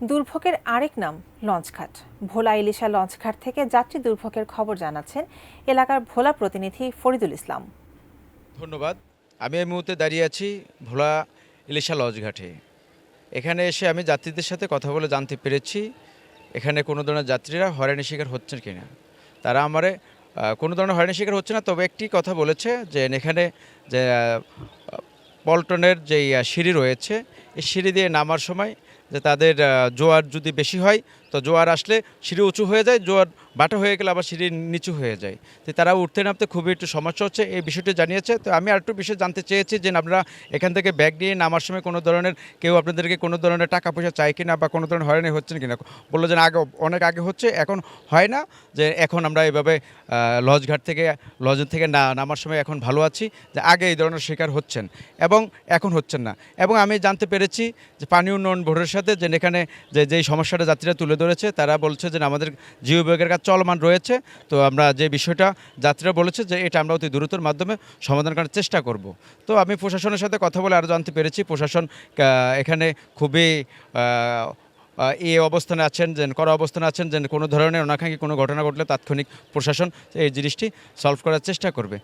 দুর্ভোগের আরেক নাম লঞ্চঘাট। ভোলা ইলিশা লঞ্চঘাট থেকে যাত্রী দুর্ভোগের খবর জানাচ্ছেন এলাকার ভোলা প্রতিনিধি ফরিদুল ইসলাম। ধন্যবাদ। আমি এই মুহূর্তে দাঁড়িয়ে আছি ভোলা ইলিশা লঞ্চঘাটে। এখানে এসে আমি যাত্রীদের সাথে কথা বলে জানতে পেরেছি এখানে কোনো ধরনের যাত্রীরা হয়রানির শিকার হচ্ছেন কিনা। তারা আমারে কোনো ধরনের হয়রানির শিকার হচ্ছে না, তবে একটি কথা বলেছে যে এখানে যে পল্টনের যেই সিঁড়ি রয়েছে, এই সিঁড়ি দিয়ে নামার সময় যে তাদের জোয়ার যদি বেশি হয় তো জোয়ার আসলে সিঁড়ি উঁচু হয়ে যায়, জোয়ার বাটা হয়ে গেলে আবার সিঁড়ি নিচু হয়ে যায়। তো তারা উঠতে নামতে খুবই একটু সমস্যা হচ্ছে, এই বিষয়টি জানিয়েছে। তো আমি আরেকটু বিষয় জানতে চেয়েছি যে আপনারা এখান থেকে ব্যাগ নিয়ে নামার সময় কোনো ধরনের কেউ আপনাদেরকে কোনো ধরনের টাকা পয়সা চায় কিনা বা কোনো ধরনের হয়রানি হচ্ছেন কিনা। বললো যে আগে অনেক আগে হচ্ছে, এখন হয় না, যে এখন আমরা এভাবে লঞ্চঘাট থেকে লঞ্চের থেকে নামার সময় এখন ভালো আছি, যে আগে এই ধরনের শিকার হচ্ছেন এবং এখন হচ্ছেন না। এবং আমি জানতে পেরেছি যে পানি উন্নয়ন বোর্ডের সাথে যে এখানে যেই সমস্যাটা যাত্রীরা তুলে ধরেছে, তারা বলছে যে আমাদের জিও বিভাগের কাজ চলমান রয়েছে। তো আমরা যে বিষয়টা যাত্রীরা বলেছে যে এটা আমরা অতি দ্রুতর মাধ্যমে সমাধান করার চেষ্টা করব। তো আমি প্রশাসনের সাথে কথা বলে আরও জানতে পেরেছি প্রশাসন এখানে খুবই এই অবস্থানে আছেন, যে কড়া অবস্থানে আছেন, যে কোনো ধরনের অনাকাঙ্ক্ষী কোনো ঘটনা ঘটলে তাৎক্ষণিক প্রশাসন এই জিনিসটি সলভ করার চেষ্টা করবে।